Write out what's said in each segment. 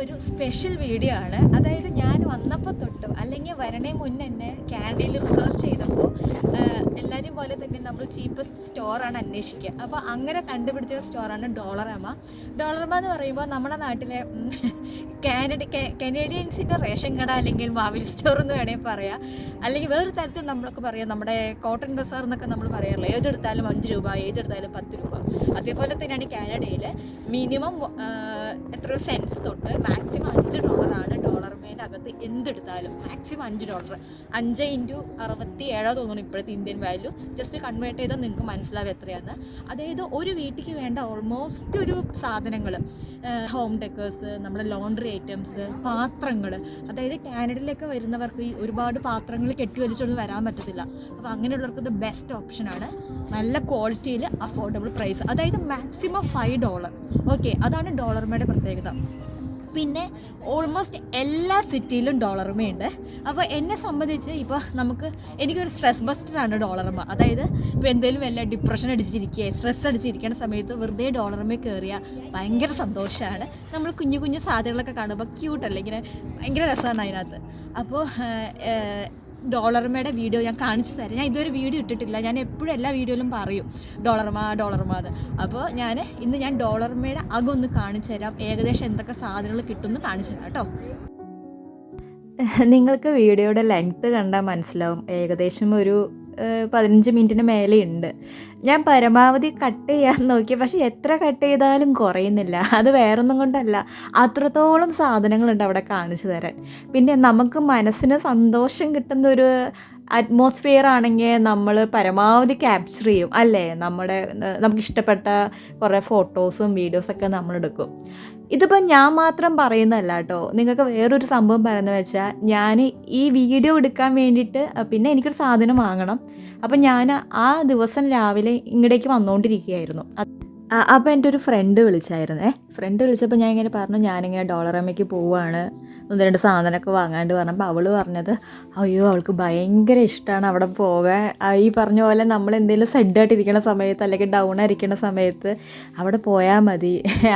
ഒരു special video ആണ്. അതായത് ഞാൻ വന്നപ്പോൾ തൊട്ടും അല്ലെങ്കിൽ വരണേ മുന്നേ തന്നെ കാനഡയിൽ റിസർച്ച് ചെയ്തപ്പോൾ എല്ലാവരും പോലെ തന്നെ നമ്മൾ ചീപ്പസ്റ്റ് സ്റ്റോറാണ് അന്വേഷിക്കുക. അപ്പോൾ അങ്ങനെ കണ്ടുപിടിച്ച സ്റ്റോറാണ് ഡോളറമ. ഡോളറമ എന്ന് പറയുമ്പോൾ നമ്മുടെ നാട്ടിലെ കനേഡിയൻസിൻ്റെ റേഷൻ കട അല്ലെങ്കിൽ മാവിൽ സ്റ്റോർ എന്ന് വേണമെങ്കിൽ പറയാം. അല്ലെങ്കിൽ വേറൊരു തരത്തിൽ നമ്മളൊക്കെ പറയാം, നമ്മുടെ കോട്ടൺ ബസാർ എന്നൊക്കെ നമ്മൾ പറയാറില്ല. ഏതെടുത്താലും 5 രൂപ, ഏതെടുത്താലും 10 രൂപ. അതേപോലെ തന്നെയാണ് കാനഡയിൽ മിനിമം എത്രയോ സെൻസ് തൊട്ട് മാക്സിമം $5 ഡോളർമേൻ്റെ അകത്ത് എന്തെടുത്താലും മാക്സിമം $5. 5 × 67 തോന്നുന്നു ഇപ്പോഴത്തെ ഇന്ത്യൻ വാല്യൂ. ജസ്റ്റ് കൺവേർട്ട് ചെയ്താൽ നിങ്ങൾക്ക് മനസ്സിലാവും എത്രയാണ്. അതായത് ഒരു വീട്ടിലേക്ക് വേണ്ട ഓൾമോസ്റ്റ് ഒരു സാധനങ്ങൾ, ഹോം ഡെക്കേഴ്സ്, നമ്മുടെ ലോണ്ടറി ഐറ്റംസ്, പാത്രങ്ങൾ. അതായത് കാനഡയിലൊക്കെ വരുന്നവർക്ക് ഈ ഒരുപാട് പാത്രങ്ങൾ കെട്ടിവലിച്ചൊന്നും വരാൻ പറ്റത്തില്ല. അപ്പോൾ അങ്ങനെയുള്ളവർക്ക് ഇത് ബെസ്റ്റ് ഓപ്ഷനാണ്. നല്ല ക്വാളിറ്റിയിൽ അഫോർഡബിൾ പ്രൈസ്. അതായത് മാക്സിമം $5. ഓക്കെ, അതാണ് ഡോളർമയുടെ പ്രത്യേകത. പിന്നെ ഓൾമോസ്റ്റ് എല്ലാ സിറ്റിയിലും ഡോളർമയുണ്ട്. അപ്പോൾ എന്നെ സംബന്ധിച്ച് ഇപ്പോൾ എനിക്കൊരു സ്ട്രെസ് ബസ്റ്ററാണ് ഡോളർമ. അതായത് ഇപ്പോൾ എന്തെങ്കിലും വല്ല ഡിപ്രഷൻ അടിച്ചിരിക്കുക, സ്ട്രെസ് അടിച്ചിരിക്കുന്ന സമയത്ത് വെറുതെ ഡോളർമ കയറിയാൽ ഭയങ്കര സന്തോഷമാണ്. നമ്മൾ കുഞ്ഞു കുഞ്ഞു സാധ്യതകളൊക്കെ കാണുമ്പോൾ ക്യൂട്ടല്ലേ, ഇങ്ങനെ ഭയങ്കര രസമാണ് അതിനകത്ത്. അപ്പോൾ ഡോളർമയുടെ വീഡിയോ ഞാൻ കാണിച്ചു തരാം. ഞാൻ ഇതുവരെ വീഡിയോ ഇട്ടിട്ടില്ല. ഞാൻ എപ്പോഴും എല്ലാ വീഡിയോയിലും പറയും ഡോളർമ എന്ന്. അപ്പോൾ ഇന്ന് ഞാൻ ഡോളർമയുടെ അകൊന്ന് കാണിച്ചു തരാം. ഏകദേശം എന്തൊക്കെ സാധനങ്ങൾ കിട്ടുമെന്ന് കാണിച്ചു തരാം കേട്ടോ. നിങ്ങൾക്ക് വീഡിയോയുടെ ലെങ്ത്ത് കണ്ടാൽ മനസ്സിലാവും. ഏകദേശം ഒരു 15 മിനിറ്റിന് മേലെയുണ്ട്. ഞാൻ പരമാവധി കട്ട് ചെയ്യാൻ നോക്കി, പക്ഷേ എത്ര കട്ട് ചെയ്താലും കുറയുന്നില്ല. അത് വേറൊന്നും കൊണ്ടല്ല, അത്രത്തോളം സാധനങ്ങളുണ്ട് അവിടെ കാണിച്ചു തരാൻ. പിന്നെ നമുക്ക് മനസ്സിന് സന്തോഷം കിട്ടുന്ന ഒരു അറ്റ്മോസ്ഫിയർ ആണെങ്കിൽ നമ്മൾ പരമാവധി ക്യാപ്ചർ ചെയ്യും അല്ലേ. നമുക്കിഷ്ടപ്പെട്ട കുറേ ഫോട്ടോസും വീഡിയോസൊക്കെ നമ്മളെടുക്കും. ഇതിപ്പോൾ ഞാൻ മാത്രം പറയുന്നതല്ല കേട്ടോ. നിങ്ങൾക്ക് വേറൊരു സംഭവം പറയുന്നത് വെച്ചാൽ, ഞാൻ ഈ വീഡിയോ എടുക്കാൻ വേണ്ടിയിട്ട് പിന്നെ എനിക്കൊരു സാധനം വാങ്ങണം. അപ്പം ഞാൻ ആ ദിവസം രാവിലെ ഇങ്ങടേക്ക് വന്നുകൊണ്ടിരിക്കുകയായിരുന്നു. അപ്പോൾ എൻ്റെ ഒരു ഫ്രണ്ട് വിളിച്ചായിരുന്നേ. ഫ്രണ്ട് വിളിച്ചപ്പോൾ ഞാൻ ഇങ്ങനെ പറഞ്ഞു, ഞാനിങ്ങനെ ഡോളറമയ്ക്ക് പോവുകയാണ്, 1-2 സാധനമൊക്കെ വാങ്ങാണ്ട് പറഞ്ഞപ്പോൾ അവൾ പറഞ്ഞത്, അയ്യോ അവൾക്ക് ഭയങ്കര ഇഷ്ടമാണ് അവിടെ പോകാൻ. ഈ പറഞ്ഞ പോലെ നമ്മൾ എന്തെങ്കിലും സെഡായിട്ടിരിക്കുന്ന സമയത്ത് അല്ലെങ്കിൽ ഡൗൺ ആയിരിക്കുന്ന സമയത്ത് അവിടെ പോയാൽ മതി,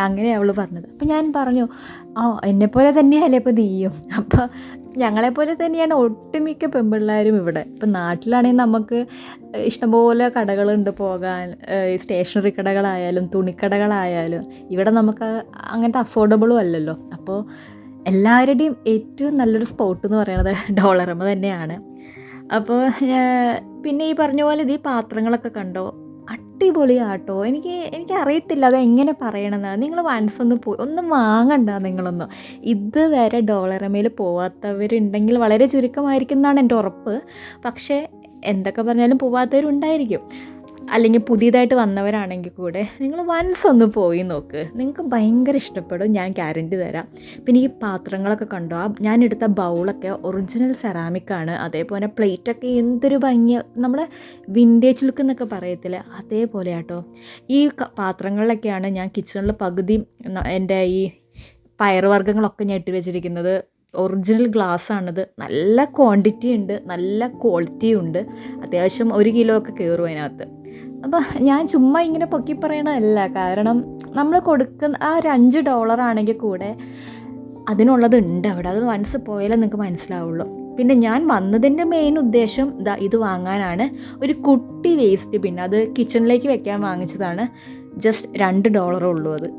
അങ്ങനെ അവൾ പറഞ്ഞത്. അപ്പം ഞാൻ പറഞ്ഞു, എന്നെപ്പോലെ തന്നെയല്ലേ ഇപ്പോൾ നീയും. അപ്പോൾ ഞങ്ങളെപ്പോലെ തന്നെയാണ് ഒട്ടുമിക്ക പെൺപിള്ളേരും ഇവിടെ. ഇപ്പം നാട്ടിലാണെങ്കിൽ നമുക്ക് ഇഷ്ടംപോലെ കടകളുണ്ട് പോകാൻ, സ്റ്റേഷനറി കടകളായാലും തുണിക്കടകളായാലും. ഇവിടെ നമുക്ക് അങ്ങനത്തെ അഫോർഡബിളും അല്ലല്ലോ. അപ്പോൾ എല്ലാവരുടെയും ഏറ്റവും നല്ലൊരു സ്പോട്ട് എന്ന് പറയുന്നത് ഡോളറമ തന്നെയാണ്. അപ്പോൾ പിന്നെ ഈ പറഞ്ഞ പോലെ ഇത് ഈ പാത്രങ്ങളൊക്കെ കണ്ടോ, അടിപൊളിയാട്ടോ. എനിക്ക് അറിയത്തില്ല അതെങ്ങനെ പറയണമെന്ന്. നിങ്ങൾ വൺസ് ഒന്ന് വാങ്ങണ്ട നിങ്ങളൊന്നും. ഇതുവരെ ഡോളറമയിൽ പോവാത്തവരുണ്ടെങ്കിൽ വളരെ ചുരുക്കമായിരിക്കും എന്നാണ് എൻ്റെ ഉറപ്പ്. പക്ഷേ എന്തൊക്കെ പറഞ്ഞാലും പോവാത്തവരുണ്ടായിരിക്കും. അല്ലെങ്കിൽ പുതിയതായിട്ട് വന്നവരാണെങ്കിൽ കൂടെ നിങ്ങൾ വൺസ് ഒന്ന് പോയി നോക്ക്, നിങ്ങൾക്ക് ഭയങ്കര ഇഷ്ടപ്പെടും, ഞാൻ ഗ്യാരണ്ടി തരാം. പിന്നെ ഈ പാത്രങ്ങളൊക്കെ കണ്ടോ, ഞാൻ എടുത്ത ബൗളൊക്കെ ഒറിജിനൽ സെറാമിക്കാണ്. അതേപോലെ പ്ലേറ്റൊക്കെ എന്തൊരു ഭംഗിയാണ്, നമ്മുടെ വിൻറ്റേജ് ലുക്ക് എന്നൊക്കെ പറയത്തില്ല, അതേപോലെ ആട്ടോ. ഈ പാത്രങ്ങളിലൊക്കെയാണ് ഞാൻ കിച്ചണിൽ പകുതി എൻ്റെ ഈ പയറുവർഗ്ഗങ്ങളൊക്കെ ഞാൻ ഇട്ട് വെച്ചിരിക്കുന്നത്. ഒറിജിനൽ ഗ്ലാസ്സാണിത്. നല്ല ക്വാണ്ടിറ്റി ഉണ്ട്, നല്ല ക്വാളിറ്റിയും ഉണ്ട്. അത്യാവശ്യം 1 കിലോ ഒക്കെ കയറും അതിനകത്ത്. അപ്പോൾ ഞാൻ ചുമ്മാ ഇങ്ങനെ പൊക്കി പറയണതല്ല, കാരണം നമ്മൾ കൊടുക്കുന്ന ആ ഒരു $5 ആണെങ്കിൽ കൂടെ അതിനുള്ളത് ഉണ്ട് അവിടെ. അത് വൺസ് പോയാലേ നിങ്ങൾക്ക് മനസ്സിലാവുള്ളൂ. പിന്നെ ഞാൻ വന്നതിൻ്റെ മെയിൻ ഉദ്ദേശം ഇത് വാങ്ങാനാണ്. ഒരു കുട്ടി വേസ്റ്റ് ബിൻ, അത് കിച്ചണിലേക്ക് വെക്കാൻ വാങ്ങിച്ചതാണ്. ജസ്റ്റ് $2 ഉള്ളൂ അത്.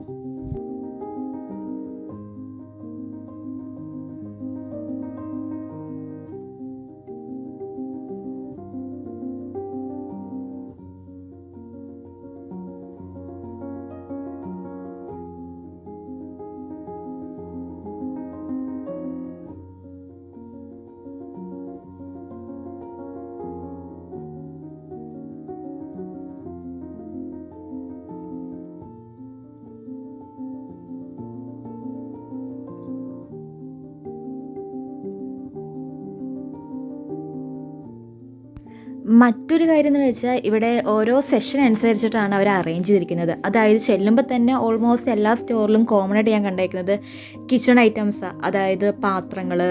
മറ്റൊരു കാര്യം എന്ന് വെച്ചാൽ, ഇവിടെ ഓരോ സെഷൻ അനുസരിച്ചിട്ടാണ് അവർ അറേഞ്ച് ചെയ്തിരിക്കുന്നത്. അതായത് ചെല്ലുമ്പോൾ തന്നെ ഓൾമോസ്റ്റ് എല്ലാ സ്റ്റോറിലും കോമൺ ആയിട്ട് ഞാൻ കണ്ടേക്കുന്നത് കിച്ചൺ ഐറ്റംസാണ്. അതായത് പാത്രങ്ങളല്ല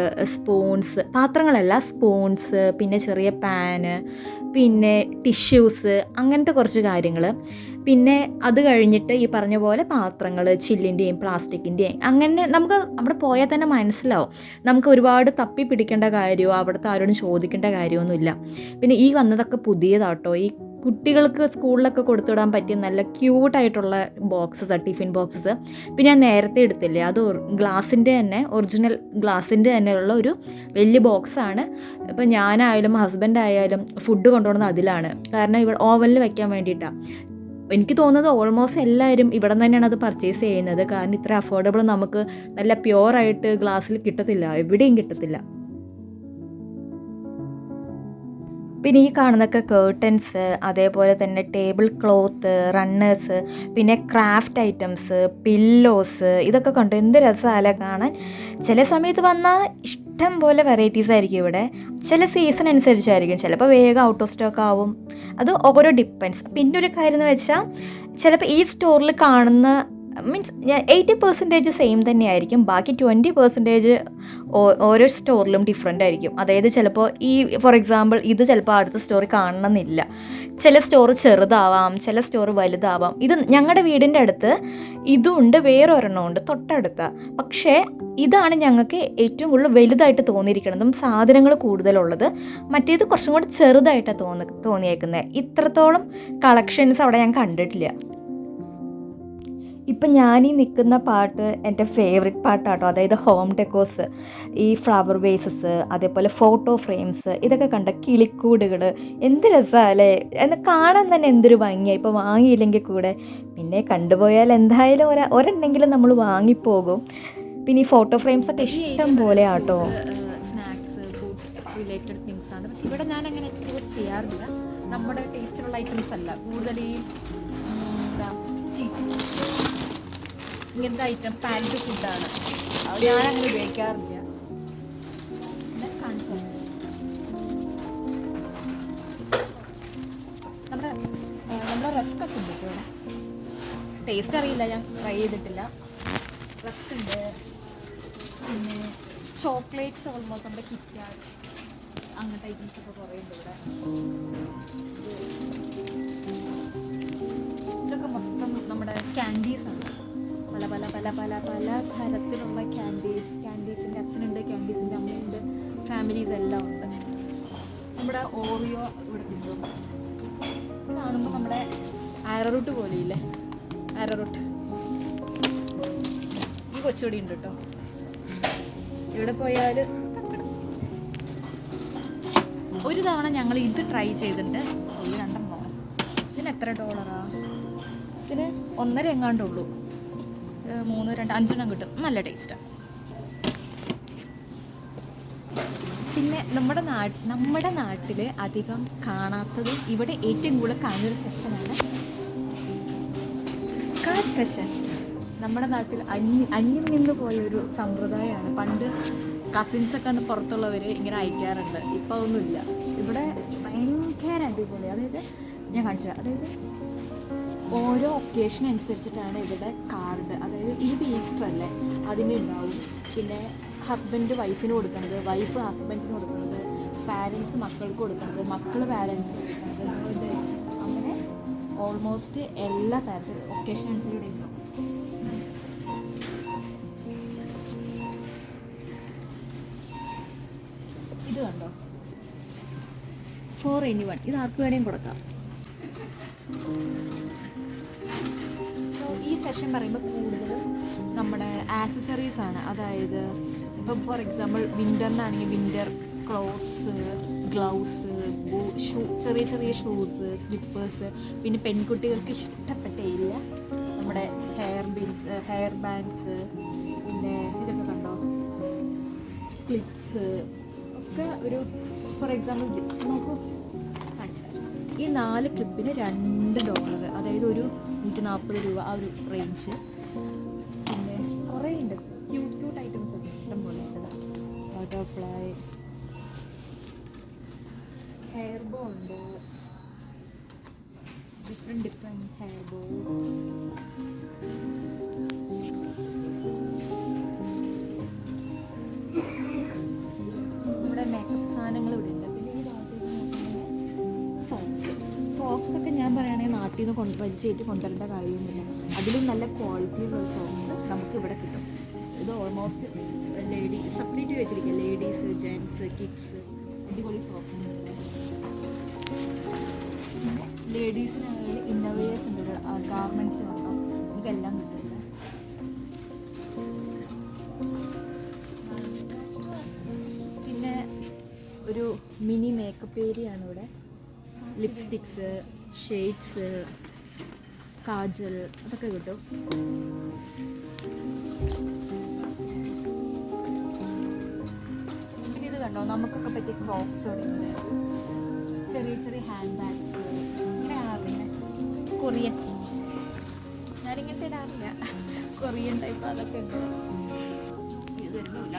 സ്പൂൺസ്, പിന്നെ ചെറിയ പാന്, പിന്നെ ടിഷ്യൂസ്, അങ്ങനത്തെ കുറച്ച് കാര്യങ്ങൾ. പിന്നെ അത് കഴിഞ്ഞിട്ട് ഈ പറഞ്ഞ പോലെ പാത്രങ്ങൾ ചില്ലിൻ്റെയും പ്ലാസ്റ്റിക്കിൻ്റെയും, അങ്ങനെ നമുക്ക് അവിടെ പോയാൽ തന്നെ മനസ്സിലാവും. നമുക്ക് ഒരുപാട് തപ്പി പിടിക്കേണ്ട കാര്യമോ അവിടുത്തെ ആരോടും ചോദിക്കേണ്ട കാര്യമൊന്നുമില്ല. പിന്നെ ഈ വന്നതൊക്കെ പുതിയതാട്ടോ. ഈ കുട്ടികൾക്ക് സ്കൂളിലൊക്കെ കൊടുത്തുവിടാൻ പറ്റിയ നല്ല ക്യൂട്ടായിട്ടുള്ള ബോക്സസ്, ടിഫിൻ ബോക്സസ്. പിന്നെ ഞാൻ നേരത്തെ എടുത്തില്ലേ, അത് ഗ്ലാസിൻ്റെ തന്നെ, ഒറിജിനൽ ഗ്ലാസിൻ്റെ തന്നെയുള്ള ഒരു വലിയ ബോക്സാണ്. ഇപ്പം ഞാനായാലും ഹസ്ബൻഡായാലും ഫുഡ് കൊണ്ടുപോകുന്നത് അതിലാണ്. കാരണം ഇവിടെ ഓവനിൽ വയ്ക്കാൻ വേണ്ടിയിട്ടാണ്. എനിക്ക് തോന്നുന്നത് ഓൾമോസ്റ്റ് എല്ലാവരും ഇവിടെ നിന്ന് തന്നെയാണ് അത് പർച്ചേസ് ചെയ്യുന്നത്. കാരണം ഇത്ര അഫോർഡബിൾ നമുക്ക് നല്ല പ്യുവറായിട്ട് ഗ്ലാസ്സിൽ കിട്ടത്തില്ല, എവിടെയും കിട്ടത്തില്ല. പിന്നെ ഈ കാണുന്നതൊക്കെ കേർട്ടൻസ്, അതേപോലെ തന്നെ ടേബിൾ ക്ലോത്ത്, റണ്ണേഴ്സ്, പിന്നെ ക്രാഫ്റ്റ് ഐറ്റംസ്, പില്ലോസ്, ഇതൊക്കെ കണ്ടു എന്ത് രസമല്ലേ കാണാൻ. ചില സമയത്ത് വന്നാൽ ഇഷ്ടം പോലെ വെറൈറ്റീസ് ആയിരിക്കും ഇവിടെ. ചില സീസൺ അനുസരിച്ചായിരിക്കും, ചിലപ്പോൾ വേഗം ഔട്ട് ഓഫ് സ്റ്റോക്ക് ആവും. അത് ഓരോ ഡിപ്പെൻസ്. പിന്നെ ഒരു കാര്യം എന്ന് വെച്ചാൽ ചിലപ്പോൾ ഈ സ്റ്റോറിൽ കാണുന്ന മീൻസ് 80% സെയിം തന്നെയായിരിക്കും, ബാക്കി 20% ഓരോ സ്റ്റോറിലും ഡിഫറെൻ്റ് ആയിരിക്കും. അതായത് ചിലപ്പോൾ ഈ ഫോർ എക്സാമ്പിൾ ഇത് ചിലപ്പോൾ അടുത്ത സ്റ്റോറി കാണണമെന്നില്ല. ചില സ്റ്റോർ ചെറുതാവാം, ചില സ്റ്റോർ വലുതാവാം. ഇത് ഞങ്ങളുടെ വീടിൻ്റെ അടുത്ത് ഇതുണ്ട്, വേറെ ഒരെണ്ണമുണ്ട് തൊട്ടടുത്ത. പക്ഷേ ഇതാണ് ഞങ്ങൾക്ക് ഏറ്റവും കൂടുതൽ വലുതായിട്ട് തോന്നിയിരിക്കുന്നതും സാധനങ്ങൾ കൂടുതലുള്ളത്. മറ്റേത് കുറച്ചും കൂടി ചെറുതായിട്ടാണ് തോന്നിയേക്കുന്നത്. ഇത്രത്തോളം കളക്ഷൻസ് അവിടെ ഞാൻ കണ്ടിട്ടില്ല. ഇപ്പം ഞാനീ നിൽക്കുന്ന പാട്ട് എൻ്റെ ഫേവറേറ്റ് പാട്ടാട്ടോ. അതായത് ഹോം ഡെക്കോസ്, ഈ ഫ്ലവർ വേസസ്, അതേപോലെ ഫോട്ടോ ഫ്രെയിംസ്, ഇതൊക്കെ കണ്ട കിളിക്കൂടുകൾ, എന്ത് രസമല്ലേ, എന്ന് കാണാൻ തന്നെ എന്തൊരു ഭംഗിയാണ്. ഇപ്പോൾ വാങ്ങിയില്ലെങ്കിൽ കൂടെ പിന്നെ കണ്ടുപോയാൽ എന്തായാലും ഒരെണ്ണെങ്കിലും നമ്മൾ വാങ്ങിപ്പോകും. പിന്നെ ഈ ഫോട്ടോ ഫ്രെയിംസൊക്കെ ഇഷ്ടം പോലെ ആട്ടോ. സ്നാക്സ്, ഫുഡ് റിലേറ്റഡ് തിങ്സ് ആണ്. പക്ഷേ ഇവിടെ ഞാൻ അങ്ങനെ എക്സ്പ്ലോർ ചെയ്യാറില്ല. നമ്മുടെ ടേസ്റ്റിലുള്ള ഐറ്റംസ് അല്ല കൂടുതൽ. ഈ ഇങ്ങനത്തെ ഐറ്റം പാൻഡ് ഫുഡാണ്, അത് ഞാനങ്ങനെ ഉപയോഗിക്കാറില്ല. നമ്മുടെ റസ്ക് ഒക്കെ ഉണ്ട് ഇവിടെ. ടേസ്റ്റ് അറിയില്ല, ഞാൻ ട്രൈ ചെയ്തിട്ടില്ല. റസ്ക് ഉണ്ട്, പിന്നെ ചോക്ലേറ്റ്സ് ഓൾമോസ്റ്റ് നമ്മുടെ കിറ്റ്കാറ്റ് അങ്ങനത്തെ ഐറ്റംസ് ഒക്കെ കുറേ ഉണ്ട് ഇവിടെ. ഇതൊക്കെ മൊത്തം നമ്മുടെ ക്യാൻഡീസാണ്. പല പല പല പല പല തരത്തിലുള്ള ക്യാൻഡീസിൻ്റെ അച്ഛനുണ്ട്, ക്യാൻഡീസിൻ്റെ അമ്മയുണ്ട്, ഫാമിലീസ് എല്ലാം ഉണ്ട്. നമ്മുടെ ഓറിയോ ഇവിടെ കിട്ടും. കാണുമ്പോൾ നമ്മുടെ ആരോറൂട്ട് പോലെയില്ലേ, ആരോറൂട്ട്. ഈ കൊച്ചുകൂടി ഉണ്ട് കേട്ടോ. ഇവിടെ പോയാൽ ഒരു തവണ ഞങ്ങൾ ഇത് ട്രൈ ചെയ്തിട്ടുണ്ട്. ഈ രണ്ടെണ്ണം ഇതിന് എത്ര $? ഇതിന് 1.5 എങ്ങാണ്ടുള്ളൂ. 3, 2, 5 കിട്ടും. നല്ല ടേസ്റ്റാണ്. പിന്നെ നമ്മുടെ നാട്ടിൽ അധികം കാണാത്തത്, ഇവിടെ ഏറ്റവും കൂടുതൽ കാണുന്നൊരു സെക്ഷനാണ് കാർഡ് സെഷൻ. നമ്മുടെ നാട്ടിൽ അന്യം നിന്ന് പോയൊരു സമ്പ്രദായമാണ്. പണ്ട് കസിൻസൊക്കെ പുറത്തുള്ളവർ ഇങ്ങനെ അയക്കാറുണ്ട്. ഇപ്പോൾ അതൊന്നുമില്ല. ഇവിടെ ഭയങ്കര അടിപൊളി. അതായത് ഞാൻ കാണിച്ചു, അതായത് ഓരോ ഒക്കേഷൻ അനുസരിച്ചിട്ടാണ് ഇവിടെ കാർഡ്. അതായത് ഇത് ഈസ്റ്റർ അല്ലേ, അതിന് ഉണ്ടാവും. പിന്നെ ഹസ്ബൻഡ് വൈഫിന് കൊടുക്കുന്നത്, വൈഫ് ഹസ്ബൻഡിന് കൊടുക്കുന്നത്, പാരൻസ് മക്കൾക്ക് കൊടുക്കുന്നത്, മക്കൾ പാരൻസിന് കൊടുക്കുന്നത്, അങ്ങനെ ഓൾമോസ്റ്റ് എല്ലാ തരത്തിലും ഒക്കേഷൻ അനുസരിച്ച് ഉണ്ടാവും. ഇത് കണ്ടോ, 4 in 1. ഇത് ആർക്ക് വേണേലും കൊടുക്കാം. ഈ സെഷൻ പറയുമ്പോൾ കൂടുതലും നമ്മുടെ ആക്സസറീസാണ്. അതായത് ഇപ്പം ഫോർ എക്സാമ്പിൾ വിൻ്ററിനാണെങ്കിൽ വിൻ്റർ ക്ലോത്ത്സ്, ഗ്ലൗസ്, ചെറിയ ചെറിയ ഷൂസ്, സ്ലിപ്പേഴ്സ്. പിന്നെ പെൺകുട്ടികൾക്ക് ഇഷ്ടപ്പെട്ട ഏരിയ നമ്മുടെ ഹെയർ ബാൻഡ്സ്, പിന്നെ ഇതൊക്കെ കണ്ടോ, ക്ലിപ്സ് ഒക്കെ. ഒരു ഫോർ എക്സാമ്പിൾ ക്ലിപ്സ് നോക്കൂ, ഈ 4 ക്ലിപ്പിന് $2. അതായത് ഒരു 140 രൂപ, ആ ഒരു റേഞ്ച്. പിന്നെ കുറേ ഉണ്ട്, ക്യൂട്ട് ഐറ്റംസ് ഒക്കെ ഇഷ്ടം പോലെ ഉണ്ട്. ബട്ടർഫ്ലൈ, ഹെയർ ബോ ഉണ്ട്, ഡിഫറെൻറ്റ് ഹെയർ ബോ. നമ്മുടെ മേക്കപ്പ് സാധനങ്ങൾ ഇവിടെ ഉണ്ട്. പിന്നെ ഈ ഭാഗത്തേക്ക് നോക്കുകയാണെങ്കിൽ സോക്സ് ഒക്കെ ഞാൻ പറയുകയാണെങ്കിൽ നാട്ടിൽ നിന്ന് വലിച്ചേറ്റ് കൊണ്ടുവരേണ്ട കാര്യമൊന്നുമില്ല. അതിലും നല്ല ക്വാളിറ്റിയുള്ള സോക്സ് നമുക്ക് ഇവിടെ കിട്ടും. ഇത് ഓൾമോസ്റ്റ് സെപ്പറേറ്റ് വെച്ചിരിക്കുക, ലേഡീസ്, ജെൻസ്, കിഡ്സ്, അടിപൊളി സോക്സ്. പിന്നെ ലേഡീസിനാണെങ്കിൽ ഇന്നോവേഴ്സ് ഉണ്ട്, ഗാർമെൻറ്റ്സ് ഉണ്ടോ, നമുക്കെല്ലാം കിട്ടും. പിന്നെ ഒരു മിനി മേക്കപ്പ് ഏരിയ ആണ് ഇവിടെ. ലിപ്സ്റ്റിക്സ്, ഷെയ്ഡ്സ്, കാജൽ അതൊക്കെ കിട്ടും. പിന്നെ ഇത് കണ്ടോ, നമുക്കൊക്കെ പറ്റിയ ക്രോക്സ് ഉണ്ട്, ചെറിയ ചെറിയ ഹാൻഡ് ബാഗ്സ്. ഇങ്ങനെയാണോ പിന്നെ കൊറിയൻ, ഞാനിങ്ങനത്തെ ഇടാറില്ല, കൊറിയൻ ടൈപ്പ് അതൊക്കെ ഉണ്ട്. ഇത് വരുന്നില്ല,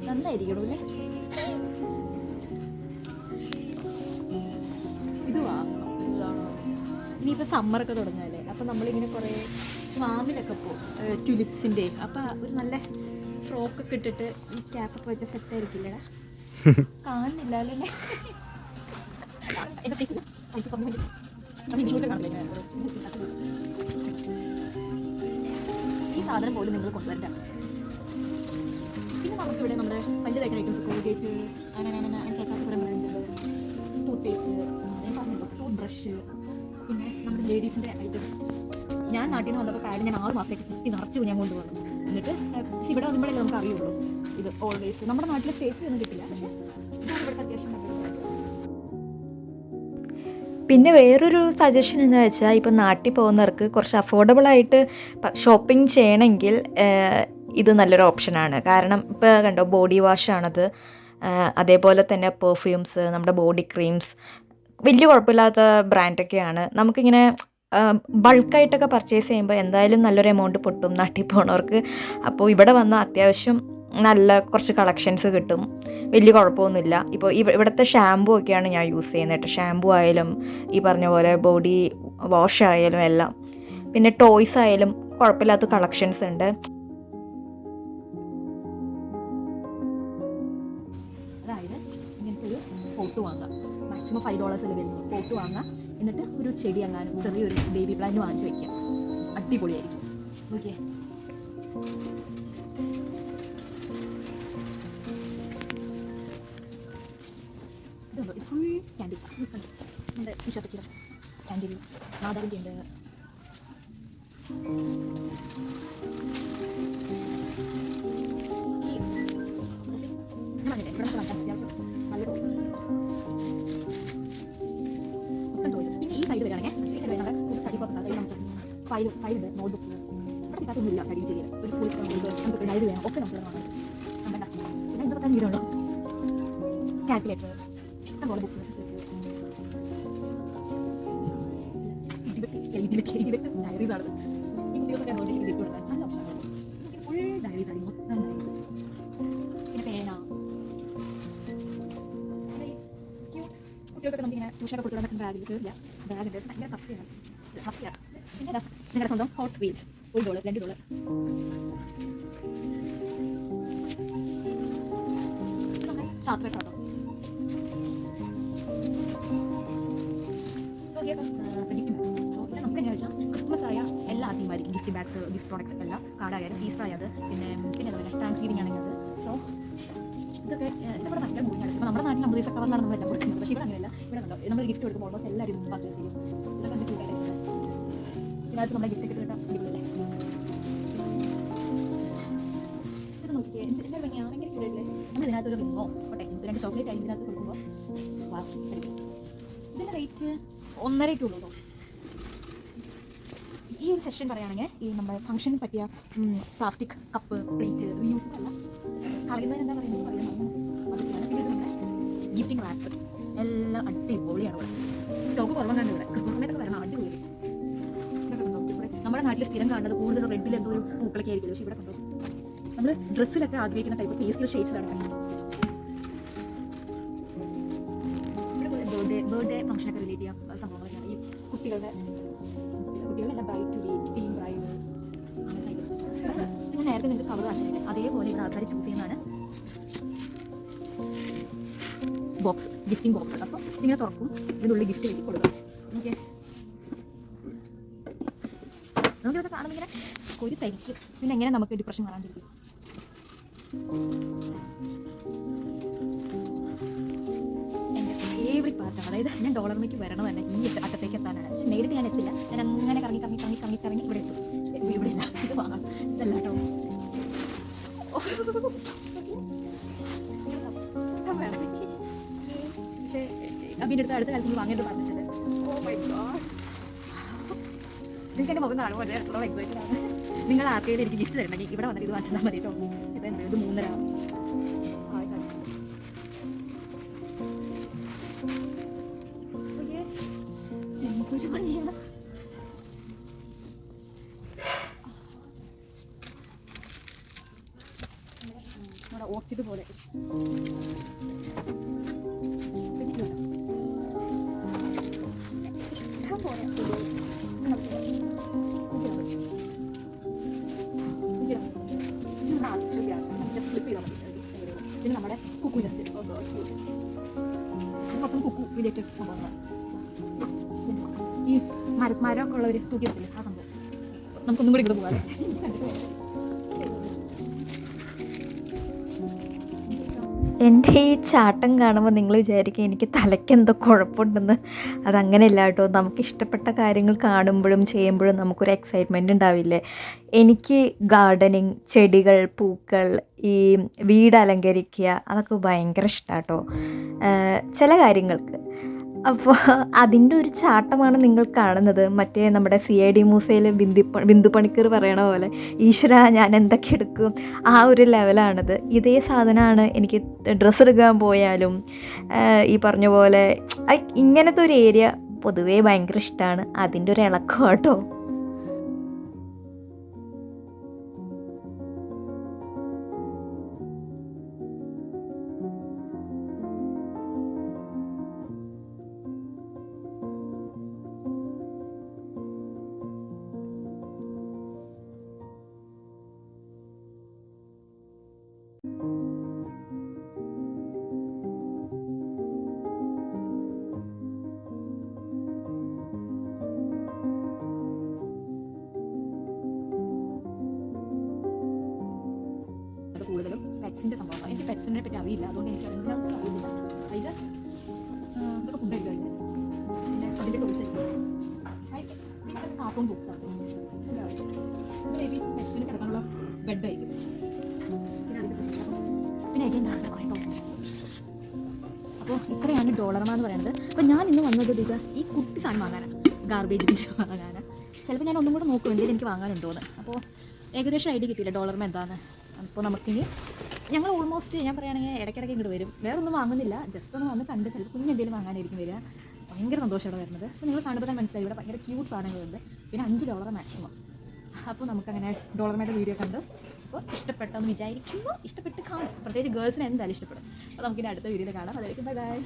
നന്നായിരിക്കണല്ലേ. ഇത് വാങ്ങണം. ഇതാണോ ഇനിയിപ്പോൾ സമ്മറൊക്കെ തുടങ്ങാല്ലേ, അപ്പം നമ്മളിങ്ങനെ കുറേ ഫാമിലൊക്കെ പോകും, ട്യുലിപ്സിൻ്റെ. അപ്പം ഒരു നല്ല ഫ്രോക്കൊക്കെ ഇട്ടിട്ട് ഈ ക്യാപ്പൊക്കെ വെച്ച സെറ്റായിരിക്കില്ലടാ, കാണുന്നില്ല അല്ലേ. ഈ സാധനം പോലും നിങ്ങൾ കൊണ്ടുവരണ്ട. പിന്നെ നമുക്കിവിടെ നമ്മുടെ വലിയതായിട്ട് ഐറ്റംസ്, കോൾഗേറ്റ്, അങ്ങനെ കേൾക്കാത്ത കുറേ ബ്രാൻഡുകൾ, ടൂത്ത് പേസ്റ്റ്, ഞാൻ പറഞ്ഞല്ലോ, ടൂത്ത് ബ്രഷ്, പിന്നെ നമ്മുടെ ലേഡീസിൻ്റെ ഐറ്റംസ്. ഞാൻ നാട്ടിൽ നിന്ന് വന്നപ്പോൾ പാഡ് ഞാൻ 6 മാസത്തേക്ക് കുത്തി നിറച്ച് ഞാൻ കൊണ്ടുവന്നു. എന്നിട്ട് പക്ഷെ ഇവിടെ വന്നുമ്പോഴല്ലേ നമുക്ക് അറിയുള്ളൂ ഇത് ഓൾവേസ്. നമ്മുടെ നാട്ടിൽ സേഫ് ഒന്നും കിട്ടില്ല, പക്ഷേ ഇവിടുത്തെ അത്യാവശ്യം. പിന്നെ വേറൊരു സജഷൻ എന്ന് വെച്ചാൽ, ഇപ്പം നാട്ടിൽ പോകുന്നവർക്ക് കുറച്ച് അഫോർഡബിളായിട്ട് ഷോപ്പിംഗ് ചെയ്യണമെങ്കിൽ ഇത് നല്ലൊരു ഓപ്ഷനാണ്. കാരണം ഇപ്പോൾ കണ്ടോ, ബോഡി വാഷാണത്, അതേപോലെ തന്നെ പെർഫ്യൂംസ്, നമ്മുടെ ബോഡി ക്രീംസ്, വലിയ കുഴപ്പമില്ലാത്ത ബ്രാൻഡൊക്കെയാണ്. നമുക്കിങ്ങനെ ബൾക്കായിട്ടൊക്കെ പർച്ചേസ് ചെയ്യുമ്പോൾ എന്തായാലും നല്ലൊരു എമൗണ്ട് പൊട്ടും നാട്ടിൽ പോകുന്നവർക്ക്. അപ്പോൾ ഇവിടെ വന്നാൽ അത്യാവശ്യം നല്ല കുറച്ച് കളക്ഷൻസ് കിട്ടും, വലിയ കുഴപ്പമൊന്നുമില്ല. ഇപ്പോൾ ഇവിടുത്തെ ഷാമ്പൂ ഒക്കെയാണ് ഞാൻ യൂസ് ചെയ്യുന്നത് കേട്ടോ. ഷാമ്പൂ ആയാലും ഈ പറഞ്ഞ പോലെ ബോഡി വാഷ് ആയാലും എല്ലാം. പിന്നെ ടോയ്സ് ആയാലും കുഴപ്പമില്ലാത്ത കളക്ഷൻസ് ഉണ്ട്. അതായത് ഇങ്ങനത്തെ ഒരു പോട്ട് വാങ്ങാം, മാക്സിമം $5 വരുന്നു. പോട്ട് വാങ്ങാം, എന്നിട്ട് ഒരു ചെടി അങ്ങാനും ചെറിയൊരു ബേബി പ്ലാന്റ് വാങ്ങിച്ച് വയ്ക്കാം, അടിപൊളിയായിരിക്കും. ഓക്കെ, ഇത് ഫുൾ ക്യാൻഡിൽസ്. നമ്മുടെ വിശ്വസിച്ച ക്യാൻഡിൽ, മാതാവിൻ്റെ ഉണ്ട്. ഇവിടെ ഇവിടെ അത്യാവശ്യം നല്ല ടോയ്സ്, മൊത്തം ടോയ്സ്. പിന്നെ ഈ സൈഡ് വരികയാണെങ്കിൽ ഈ സൈഡ് വരുന്നത് സ്റ്റഡി പർപ്പസ്, അതായത് നമുക്ക് ഫയലുണ്ട്, നോട്ട്ബുക്സ്. ഇവിടെ കിട്ടാത്തൊന്നുമില്ല സ്റ്റഡി മെറ്റീരിയൽ. ഒരു സ്കൂളിൽ നമുക്ക് ഡയറി വേണം, ഒക്കെ നമുക്ക് വാങ്ങാം. നമ്മുടെ പിന്നെ എന്തൊക്കെ വീടുണ്ടോ, കാൽക്കുലേറ്റർ, ഇഷ്ടംപോലെ ബുക്സ്, ഡയറീസ് ആണ്. ഈ കുട്ടികൾക്കൊക്കെ നോട്ടിക്ക് ഗിഫ്റ്റ് കൊടുക്കാൻ നല്ല ഓപ്ഷനാണ്. ഫുൾ ഡയറീസ് ആണ്, മൊത്തം ഡയറീസ്. പിന്നെ പേന, കുട്ടികൾക്കൊക്കെ നമുക്കിങ്ങനെ ട്യൂഷനൊക്കെ കൊടുക്കാൻ പറ്റുന്ന ബാഗിൽ കയറില്ല, ബാഗുണ്ട്, ഭയങ്കര പഫിയാണ്. പിന്നെ നിങ്ങളുടെ സ്വന്തം ഹോട്ട് വീൽസ്, $1, $2. ചാർട്ട് പേപ്പർ ആണോ. ക്രിസ്മസ് ആയ എല്ലാ ആദ്യമായിരിക്കും ഗിഫ്റ്റ് ബാഗ്സ്, ഗിഫ്റ്റ് പ്രോഡക്ട്സ് എല്ലാം, കാർഡായാലും ഈസ്റ്റർ ആയത്, പിന്നെ അതുപോലെ താങ്ക്സ് ഗിവിംഗ് ആണെങ്കിൽ അത്. സോ ഇതൊക്കെ ഇവിടെ ഭയങ്കര മൂല്യമാണ്. ഇപ്പോൾ നമ്മുടെ നാട്ടിൽ 50 പൈസ കവറിലാണ് നമ്മൾ എല്ലാം കൊടുക്കുന്നത്, പക്ഷേ ഇവിടെ അങ്ങനെയല്ല. ഇവിടെ കണ്ടോ, നമ്മൾ ഗിഫ്റ്റ് കൊടുക്കുമ്പോൾ ഓൾമോസ്റ്റ് എല്ലാവരും പർച്ചേസ് ചെയ്യും. ഇതൊക്കെ ഉണ്ട് കൂട്ടായിട്ട്. ഇതിനകത്ത് നമ്മളെ ഗിഫ്റ്റ് കിട്ടുന്ന അടിപൊളിയല്ലേ. ഇത് നോക്കിയേ, എന്തൊരു ഭംഗിയാണ്, ഭയങ്കര കൂടില്ലേ. നമ്മൾ ഇതിനകത്തൊരു റിങ്ങോ കോട്ടെ 2 ചോക്ലേറ്റ് ആയി ഇതിനകത്ത് കൊടുക്കുമ്പോൾ ഇതിൻ്റെ റേറ്റ് 1.5 ഉള്ളൂ. ഈ ഒരു സെഷൻ പറയുകയാണെങ്കിൽ ഈ നമ്മുടെ ഫംഗ്ഷന് പറ്റിയ പ്ലാസ്റ്റിക് കപ്പ്, പ്ലേറ്റ് യൂസ് അല്ല, കളയുന്നതിന് എന്താ പറയുന്നത് അതൊക്കെയാണ്. പിന്നെ നമ്മുടെ ഗിഫ്റ്റിംഗ് റാപ്സ് എല്ലാം അടിപൊളിയാണ്. ഇവിടെ സ്റ്റോക്ക് കുറവുണ്ട്. ഇവിടെ ക്രിസ്മസ് സമയത്തൊക്കെ വരണം, അടിപൊളി. നമ്മുടെ നാട്ടിൽ സ്ഥിരം കാണുന്നത് കൂടുതൽ റെഡിൽ എന്തോ ഒരു പൂക്കളൊക്കെ ആയിരിക്കും, പക്ഷേ ഇവിടെ കണ്ടോ നമ്മൾ ഡ്രസ്സിലൊക്കെ ആഗ്രഹിക്കുന്ന ടൈപ്പ് പേസ്റ്റൽ ഷെയ്ഡ്സിലാണ് കാണുന്നത്. ബർത്ത്ഡേ ഫംഗ്ഷനൊക്കെ റിലേറ്റ് ചെയ്യാൻ സംഭവങ്ങളൊക്കെയാണ് ഈ കുട്ടികളെല്ലാം bride to be, team bride, അങ്ങനെ ഞാൻ നേരത്തെ നിങ്ങൾക്ക് കവർ കാണിച്ചിട്ടുണ്ട്. അതേപോലെ ഇവിടെ ആൾക്കാർ ചൂസ് ചെയ്യുന്നതാണ്. Box, gifting box. അപ്പോൾ ഇങ്ങനെ തുറക്കും, ഇതിനുള്ളിൽ ഗിഫ്റ്റ് വെട്ടി കൊടുക്കാം. ഓക്കെ, നമുക്കിതൊക്കെ കാണുമ്പോൾ ഇങ്ങനെ ഒരു തരിക്കും. പിന്നെ എങ്ങനെ നമുക്ക് ഡിപ്രഷൻ മാറാണ്ടിരിക്കും? എൻ്റെ ഫേവറേറ്റ് പാർട്ടാണ്. അതായത് ഞാൻ ഡോളർമയ്ക്ക് വരണം തന്നെ ഈ അറ്റത്തേക്ക് എത്താനാണ്. പക്ഷേ നേരിട്ട് ഞാൻ എത്തില്ല. ഞാൻ അങ്ങനെ കറങ്ങി കറങ്ങി കറങ്ങി കറങ്ങി കറങ്ങി ഇവിടെ എത്തും. ഇവിടെ ഇല്ല, ഇത് വാങ്ങാം. ഇതല്ല കേട്ടോ, പക്ഷേ അബിൻ്റെ അടുത്ത കാലത്ത് വാങ്ങിയത് പറഞ്ഞിട്ടുണ്ട്. ഓ മൈ ഗോഡ്, നിങ്ങൾക്ക് എൻ്റെ മുഖം കാണുമ്പോൾ വളരെ എത്രത്തോളം എക്സൈറ്റഡ് ആണ്. നിങ്ങൾ ആർക്കെങ്കിലും എനിക്ക് ഗിഫ്റ്റ് തരണമെങ്കിൽ ഇവിടെ വന്നിട്ട് ഇത് വാങ്ങിച്ചാൽ മതി കേട്ടോ. ഇപ്പം എന്താ ഇത് 3.5 എന്തൊരു ഭംഗിയാണ്. നമ്മുടെ ഓർക്കിഡ് പോലെ പിന്നെ നമ്മുടെ കുക്കു നെസ്റ്റ്, മൊത്തം കുക്കു റിലേറ്റഡ് സംഭവങ്ങളാണ്. ഈ മരമൊക്കെ ഉള്ളവർ തൂക്കി വെക്കില്ല, ആ സംഭവം. നമുക്കൊന്നും കൂടി ഇവിടെ പോകാം. എൻ്റെ ഈ ചാട്ടം കാണുമ്പോൾ നിങ്ങൾ വിചാരിക്കും എനിക്ക് തലയ്ക്കെന്തോ കുഴപ്പമുണ്ടെന്ന്. അതങ്ങനെയല്ല കേട്ടോ. നമുക്കിഷ്ടപ്പെട്ട കാര്യങ്ങൾ കാണുമ്പോഴും ചെയ്യുമ്പോഴും നമുക്കൊരു എക്സൈറ്റ്മെൻറ്റ് ഉണ്ടാവില്ലേ? എനിക്ക് ഗാർഡനിങ്, ചെടികൾ, പൂക്കൾ, ഈ വീട് അലങ്കരിക്കുക, അതൊക്കെ ഭയങ്കര ഇഷ്ടമാണ് കേട്ടോ ചില കാര്യങ്ങൾക്ക്. അപ്പോൾ അതിൻ്റെ ഒരു ചാട്ടമാണ് നിങ്ങൾ കാണുന്നത്. മറ്റേ നമ്മുടെ CID മൂസയിൽ ബിന്ദു പണിക്കർ പറയണ പോലെ, ഈശ്വര ഞാൻ എന്തൊക്കെ എടുക്കും, ആ ഒരു ലെവലാണിത്. ഇതേ സാധനമാണ് എനിക്ക് ഡ്രസ്സ് എടുക്കാൻ പോയാലും ഈ പറഞ്ഞ പോലെ ഇങ്ങനത്തെ ഒരു ഏരിയ പൊതുവേ ഭയങ്കര ഇഷ്ടമാണ്. അതിൻ്റെ ഒരു ഇളക്കം കേട്ടോ. കൂടുതലും പെറ്റ്സിൻ്റെ സംഭവമാണ്. എനിക്ക് പെറ്റ്സിനെ പറ്റി അറിയില്ല, അതുകൊണ്ട് എനിക്ക് അറിയില്ല. ഐ ഗസ് ഇതൊക്കെ ഫുഡ് കഴിക്കാൻ പിന്നെ അതിൻ്റെ ടോയ്സ് പിന്നെ അതൊക്കെ കാർട്ടൂൺ ബുക്സാണ്. മേ ബി പെറ്റ്സിന് കിടക്കാനുള്ള ബെഡായിരിക്കും. പിന്നെ അതിൻ്റെ കുറേ ടോയ്സ്. അപ്പോൾ ഇത്രയാണ് ഡോളർമ എന്ന് പറയുന്നത്. അപ്പോൾ ഞാൻ ഇന്ന് വന്നത് ഇത് ഈ കുട്ടി സാധനം വാങ്ങാനാണ്, ഗാർബേജ് ബിൻ വാങ്ങാനാണ്. ചിലപ്പോൾ ഞാൻ ഒന്നും കൂടെ നോക്കും എന്തെങ്കിലും എനിക്ക് വാങ്ങാനുണ്ടോയെന്ന്. അപ്പോൾ ഏകദേശം ഐഡിയ കിട്ടിയില്ല ഡോളർമ എന്താണെന്ന്. അപ്പോൾ നമുക്കിനി ഞങ്ങൾ ഓൾമോസ്റ്റ് ഞാൻ പറയുകയാണെങ്കിൽ ഇടയ്ക്കിടയ്ക്ക് ഇങ്ങോട്ട് വരും. വേറെ ഒന്നും വാങ്ങുന്നില്ല, ജസ്റ്റ് ഒന്ന് വന്ന് കണ്ട് ചിലപ്പോൾ കുഞ്ഞെന്തെങ്കിലും വാങ്ങാനായിരിക്കും വരിക. ഭയങ്കര സന്തോഷമാണ് വരുന്നത്. അപ്പോൾ നിങ്ങൾ കാണുമ്പോൾ തന്നെ മനസ്സിലായി ഇവിടെ ഭയങ്കര ക്യൂട്ട് സാധനങ്ങളുണ്ട്. പിന്നെ $5 മാക്സിമം. അപ്പോൾ നമുക്കങ്ങനെ ഡോളർമയുടെ വീഡിയോ കണ്ട് അപ്പോൾ ഇഷ്ടപ്പെട്ടെന്ന് വിചാരിക്കുന്നു. ഇഷ്ടപ്പെട്ട് കാണും, പ്രത്യേകിച്ച് ഗേൾസിന് എന്തായാലും ഇഷ്ടപ്പെടും. അപ്പോൾ നമുക്കിനി അടുത്ത വീഡിയോയിൽ കാണാം. അതായിരിക്കും ബൈ ബൈ.